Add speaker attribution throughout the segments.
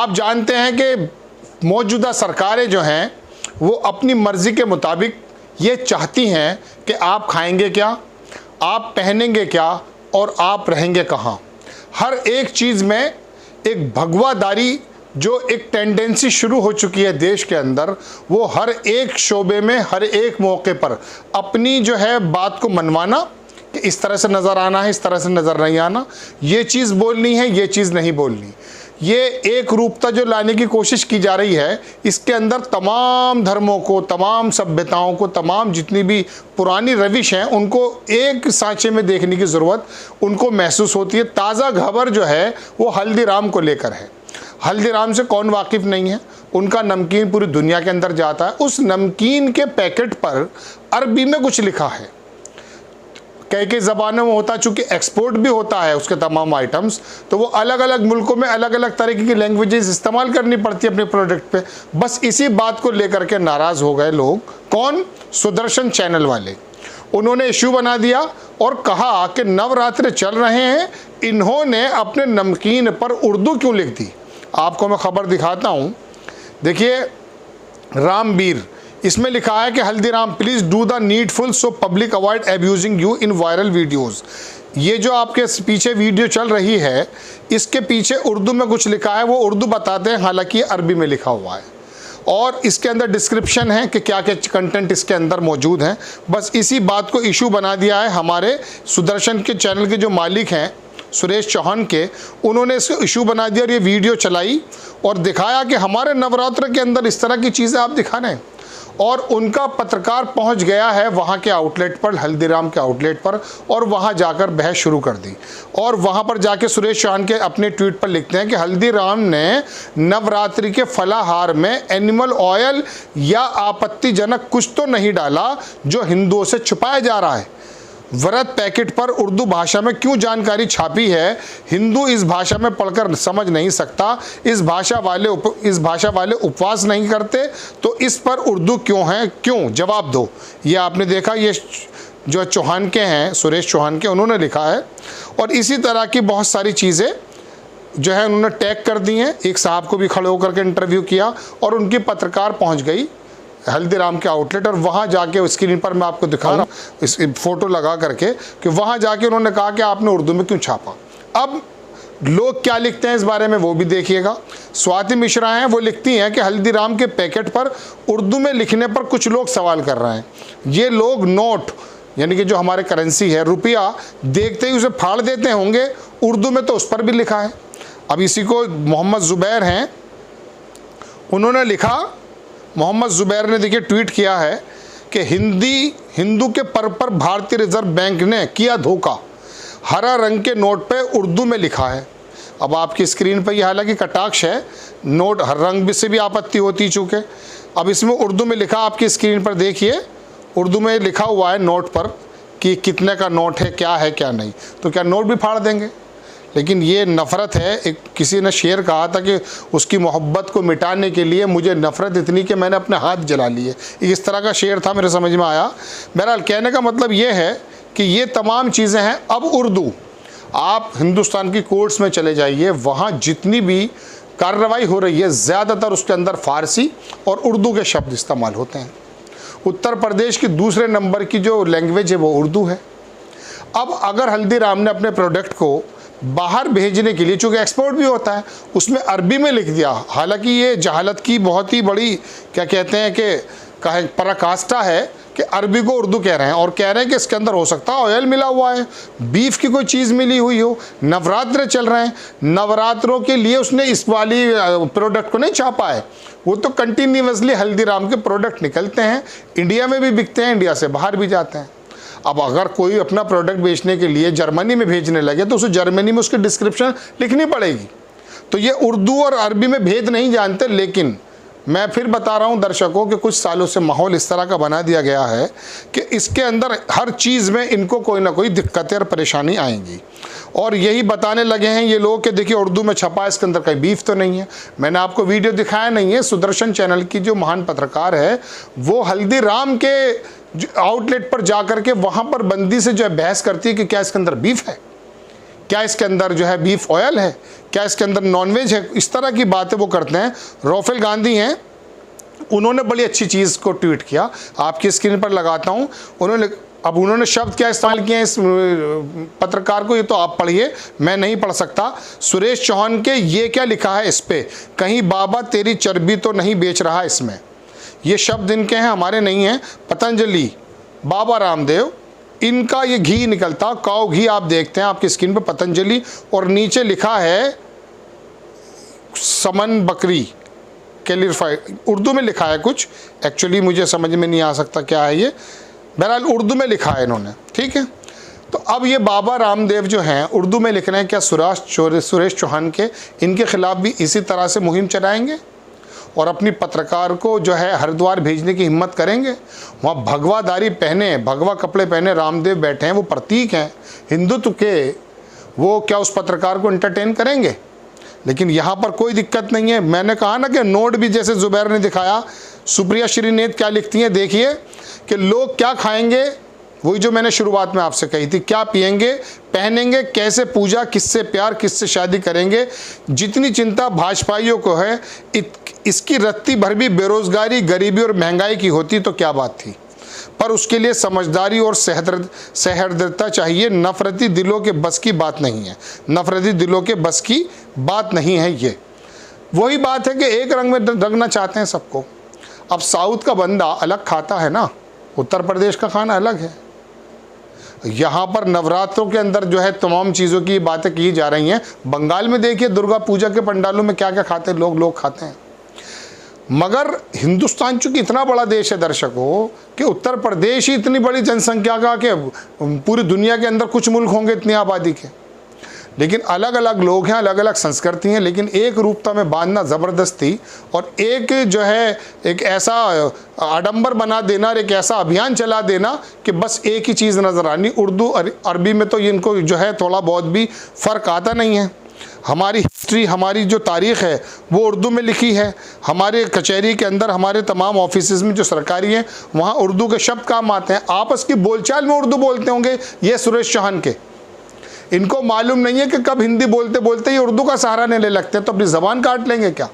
Speaker 1: आप जानते हैं कि मौजूदा सरकारें जो हैं वो अपनी मर्ज़ी के मुताबिक ये चाहती हैं कि आप खाएंगे क्या, आप पहनेंगे क्या और आप रहेंगे कहाँ। हर एक चीज़ में एक भगवादारी जो एक टेंडेंसी शुरू हो चुकी है देश के अंदर, वो हर एक शोबे में हर एक मौके पर अपनी जो है बात को मनवाना कि इस तरह से नज़र आना है, इस तरह से नज़र नहीं आना, ये चीज़ बोलनी है, ये चीज़ नहीं बोलनी। ये एक रूपता जो लाने की कोशिश की जा रही है, इसके अंदर तमाम धर्मों को, तमाम सभ्यताओं को, तमाम जितनी भी पुरानी रविश हैं उनको एक सांचे में देखने की ज़रूरत उनको महसूस होती है। ताज़ा खबर जो है वो हल्दीराम को लेकर है। हल्दीराम से कौन वाकिफ़ नहीं है, उनका नमकीन पूरी दुनिया के अंदर जाता है। उस नमकीन के पैकेट पर अरबी में कुछ लिखा है, कई ज़बानों में होता, चूँकि एक्सपोर्ट भी होता है उसके तमाम आइटम्स, तो वो अलग अलग मुल्कों में अलग अलग तरीके की लैंग्वेजेस इस्तेमाल करनी पड़ती है अपने प्रोडक्ट पे। बस इसी बात को लेकर के नाराज़ हो गए लोग। कौन? सुदर्शन चैनल वाले। उन्होंने इशू बना दिया और कहा कि नवरात्र चल रहे हैं, इन्होंने अपने नमकीन पर उर्दू क्यों लिख दी। आपको मैं ख़बर दिखाता हूँ, देखिए रामबीर, इसमें लिखा है कि Haldiram please do the needful so public avoid abusing you in viral videos. ये जो आपके पीछे वीडियो चल रही है, इसके पीछे उर्दू में कुछ लिखा है, वो उर्दू बताते हैं, हालांकि अरबी में लिखा हुआ है, और इसके अंदर डिस्क्रिप्शन है कि क्या क्या कंटेंट इसके अंदर मौजूद हैं। बस इसी बात को इशू बना दिया है हमारे सुदर्शन के चैनल के जो मालिक हैं सुरेश चौहान के, उन्होंने इसको इशू बना दिया और ये वीडियो चलाई और दिखाया कि हमारे नवरात्र के अंदर इस तरह की चीज़ें आप दिखा रहे हैं। और उनका पत्रकार पहुंच गया है वहां के आउटलेट पर, हल्दीराम के आउटलेट पर, और वहां जाकर बहस शुरू कर दी। और वहां पर जाके सुरेश चौहान के अपने ट्वीट पर लिखते हैं कि हल्दीराम ने नवरात्रि के फलाहार में एनिमल ऑयल या आपत्तिजनक कुछ तो नहीं डाला जो हिंदुओं से छुपाया जा रहा है। व्रत पैकेट पर उर्दू भाषा में क्यों जानकारी छापी है, हिंदू इस भाषा में पढ़कर समझ नहीं सकता, इस भाषा वाले उपवास नहीं करते, तो इस पर उर्दू क्यों है, क्यों, जवाब दो। ये आपने देखा, ये जो चौहान के हैं, सुरेश चौहान के, उन्होंने लिखा है। और इसी तरह की बहुत सारी चीज़ें जो है उन्होंने टैग कर दी हैं। एक साहब को भी खड़े होकर के इंटरव्यू किया और उनकी पत्रकार पहुँच गई हल्दीराम के आउटलेट, और वहाँ जाके स्क्रीन पर मैं आपको दिखा रहा हूँ इस फोटो लगा करके कि वहाँ जाके उन्होंने कहा कि आपने उर्दू में क्यों छापा। अब लोग क्या लिखते हैं इस बारे में वो भी देखिएगा। स्वाति मिश्रा हैं, वो लिखती हैं कि हल्दीराम के पैकेट पर उर्दू में लिखने पर कुछ लोग सवाल कर रहे हैं। ये लोग नोट यानी कि जो हमारे करेंसी है, रुपया, देखते ही उसे फाड़ देते होंगे, उर्दू में तो उस पर भी लिखा है। अब इसी को मोहम्मद ज़ुबैर हैं, उन्होंने लिखा, मोहम्मद ज़ुबैर ने देखिए ट्वीट किया है कि हिंदू के पर्व पर भारतीय रिजर्व बैंक ने किया धोखा, हरा रंग के नोट पे उर्दू में लिखा है। अब आपकी स्क्रीन पर यह हालांकि कटाक्ष है, नोट हर रंग से भी आपत्ति होती चूँकि, अब इसमें उर्दू में लिखा, आपकी स्क्रीन पर देखिए, उर्दू में लिखा हुआ है नोट पर कि कितने का नोट है, क्या है क्या नहीं। तो क्या नोट भी फाड़ देंगे? लेकिन ये नफ़रत है। एक किसी ने शेर कहा था कि उसकी मोहब्बत को मिटाने के लिए मुझे नफ़रत इतनी कि मैंने अपने हाथ जला लिए। इस तरह का शेर था, मेरे समझ में आया। बहरहाल कहने का मतलब ये है कि ये तमाम चीज़ें हैं। अब उर्दू, आप हिंदुस्तान की कोर्ट्स में चले जाइए, वहाँ जितनी भी कार्रवाई हो रही है ज़्यादातर उसके अंदर फ़ारसी और उर्दू के शब्द इस्तेमाल होते हैं। उत्तर प्रदेश की दूसरे नंबर की जो लैंग्वेज है वो उर्दू है। अब अगर हल्दीराम ने अपने प्रोडक्ट को बाहर भेजने के लिए, चूँकि एक्सपोर्ट भी होता है, उसमें अरबी में लिख दिया, हालांकि ये जहालत की बहुत ही बड़ी क्या कहते हैं कि पराकाष्ठा है कि अरबी को उर्दू कह रहे हैं और कह रहे हैं कि इसके अंदर हो सकता है ऑयल मिला हुआ है, बीफ की कोई चीज़ मिली हुई हो, नवरात्र चल रहे हैं, नवरात्रों के लिए उसने इस वाली प्रोडक्ट को नहीं छापा है। वो तो कंटिन्यूसली हल्दीराम के प्रोडक्ट निकलते हैं, इंडिया में भी बिकते हैं, इंडिया से बाहर भी जाते हैं। अब अगर कोई अपना प्रोडक्ट बेचने के लिए जर्मनी में भेजने लगे तो उसे जर्मनी में उसकी डिस्क्रिप्शन लिखनी पड़ेगी। तो ये उर्दू और अरबी में भेद नहीं जानते। लेकिन मैं फिर बता रहा हूँ दर्शकों कि कुछ सालों से माहौल इस तरह का बना दिया गया है कि इसके अंदर हर चीज़ में इनको कोई ना कोई दिक्कतें और परेशानी आएंगी, और यही बताने लगे हैं ये लोग कि देखिए उर्दू में छपा, इसके अंदर कहीं बीफ तो नहीं है। मैंने आपको वीडियो दिखाया नहीं है, सुदर्शन चैनल की जो महान पत्रकार है वो हल्दीराम के आउटलेट पर जाकर के वहाँ पर बंदी से जो है बहस करती है कि क्या इसके अंदर बीफ है। क्या इसके अंदर जो है बीफ ऑयल है, क्या इसके अंदर नॉनवेज है, इस तरह की बातें वो करते हैं। राफेल गांधी हैं, उन्होंने बड़ी अच्छी चीज़ को ट्वीट किया, आपकी स्क्रीन पर लगाता हूँ। उन्होंने शब्द क्या इस्तेमाल किए हैं इस पत्रकार को, ये तो आप पढ़िए, मैं नहीं पढ़ सकता। सुरेश चौहान के ये क्या लिखा है इस पे, कहीं बाबा तेरी चर्बी तो नहीं बेच रहा इसमें। ये शब्द इनके हैं, हमारे नहीं हैं। पतंजलि, बाबा रामदेव, इनका ये घी निकलता, काऊ घी आप देखते हैं आपकी स्क्रीन पे, पतंजलि, और नीचे लिखा है समन बकरी कैलिफाइड, उर्दू में लिखा है कुछ, एक्चुअली मुझे समझ में नहीं आ सकता क्या है ये, बहरहाल उर्दू में लिखा है इन्होंने, ठीक है। तो अब ये बाबा रामदेव जो हैं उर्दू में लिख रहे हैं, क्या सुरेश चौहान के इनके खिलाफ भी इसी तरह से मुहिम चलाएंगे और अपनी पत्रकार को जो है हरिद्वार भेजने की हिम्मत करेंगे? वहाँ भगवादारी पहने, भगवा कपड़े पहने रामदेव बैठे हैं, वो प्रतीक हैं हिंदुत्व के, वो क्या उस पत्रकार को एंटरटेन करेंगे? लेकिन यहाँ पर कोई दिक्कत नहीं है। मैंने कहा ना कि नोट भी जैसे जुबैर ने दिखाया, सुप्रिया श्रीनेत क्या लिखती हैं देखिए, कि लोग क्या खाएंगे, वही जो मैंने शुरुआत में आपसे कही थी, क्या पिएंगे, पहनेंगे, कैसे पूजा, किससे प्यार, किससे शादी करेंगे। जितनी चिंता भाजपाइयों को है, इसकी रत्ती भर भी बेरोजगारी, गरीबी और महंगाई की होती तो क्या बात थी। पर उसके लिए समझदारी और सहृदयता चाहिए। नफरती दिलों के बस की बात नहीं है, नफरती दिलों के बस की बात नहीं है। ये वही बात है कि एक रंग में रंगना चाहते हैं सबको। अब साउथ का बंदा अलग खाता है ना, उत्तर प्रदेश का खाना अलग है। यहाँ पर नवरात्रों के अंदर जो है तमाम चीज़ों की बातें की जा रही हैं। बंगाल में देखिए दुर्गा पूजा के पंडालों में क्या क्या खाते हैं लोग खाते हैं। मगर हिंदुस्तान चूंकि इतना बड़ा देश है दर्शकों, कि उत्तर प्रदेश ही इतनी बड़ी जनसंख्या का कि पूरी दुनिया के अंदर कुछ मुल्क होंगे इतनी आबादी के, लेकिन अलग अलग लोग हैं, अलग अलग संस्कृति हैं, लेकिन एक रूपता में बांधना ज़बरदस्ती और एक जो है एक ऐसा आडंबर बना देना और एक ऐसा अभियान चला देना कि बस एक ही चीज़ नज़र आनी। उर्दू अरबी में तो इनको जो है थोड़ा बहुत भी फ़र्क आता नहीं है। हमारी हिस्ट्री, हमारी जो तारीख़ है वो उर्दू में लिखी है। हमारे कचहरी के अंदर, हमारे तमाम ऑफिसेज़ में जो सरकारी हैं वहाँ उर्दू के शब्द काम आते हैं। आपस की बोलचाल में उर्दू बोलते होंगे ये सुरेश चौहान के, इनको मालूम नहीं है कि कब हिंदी बोलते बोलते ये उर्दू का सहारा नहीं ले लगते तो अपनी ज़बान काट लेंगे क्या।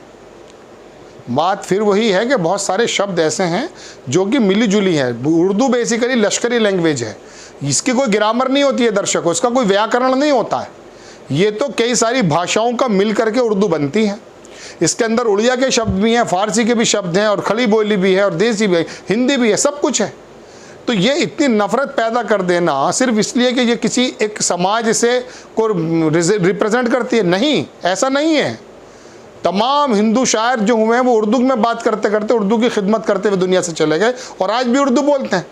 Speaker 1: बात फिर वही है कि बहुत सारे शब्द ऐसे हैं जो कि मिली जुली हैं। उर्दू बेसिकली लश्करी लैंग्वेज है, इसकी कोई ग्रामर नहीं होती है दर्शकों, इसका कोई व्याकरण नहीं होता है। ये तो कई सारी भाषाओं का मिल करके उर्दू बनती है। इसके अंदर उड़िया के शब्द भी हैं, फारसी के भी शब्द हैं, और खली बोली भी है, और देसी भी है, हिंदी भी है, सब कुछ है। तो ये इतनी नफरत पैदा कर देना सिर्फ इसलिए कि ये किसी एक समाज से को रिप्रेजेंट करती है, नहीं, ऐसा नहीं है। तमाम हिंदू शायर जो हुए हैं वो उर्दू में बात करते करते, उर्दू की खिदमत करते हुए दुनिया से चले गए और आज भी उर्दू बोलते हैं।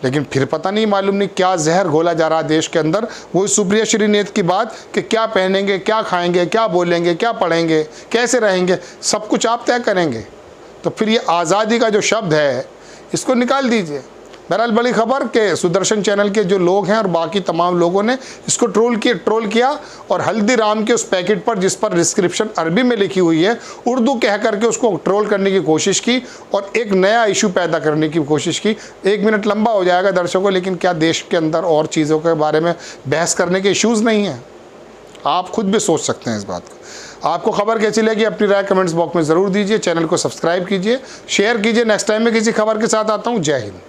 Speaker 1: लेकिन फिर पता नहीं, मालूम नहीं क्या जहर घोला जा रहा है देश के अंदर। वही सुप्रिया श्रीनेत की बात कि क्या पहनेंगे, क्या खाएंगे, क्या बोलेंगे, क्या पढ़ेंगे, कैसे रहेंगे, सब कुछ आप तय करेंगे। तो फिर ये आज़ादी का जो शब्द है इसको निकाल दीजिए। बहरहाल बड़ी खबर कि सुदर्शन चैनल के जो लोग हैं और बाकी तमाम लोगों ने इसको ट्रोल किया और हल्दीराम के उस पैकेट पर जिस पर डिस्क्रिप्शन अरबी में लिखी हुई है उर्दू कह करके उसको ट्रोल करने की कोशिश की और एक नया इशू पैदा करने की कोशिश की। 1 मिनट लंबा हो जाएगा दर्शकों, लेकिन क्या देश के अंदर और चीज़ों के बारे में बहस करने के इश्यूज़ नहीं हैं? आप खुद भी सोच सकते हैं इस बात को। आपको खबर कैसी लगी अपनी राय कमेंट्स बॉक्स में ज़रूर दीजिए। चैनल को सब्सक्राइब कीजिए, शेयर कीजिए। नेक्स्ट टाइम में किसी खबर के साथ आता हूँ। जय हिंद।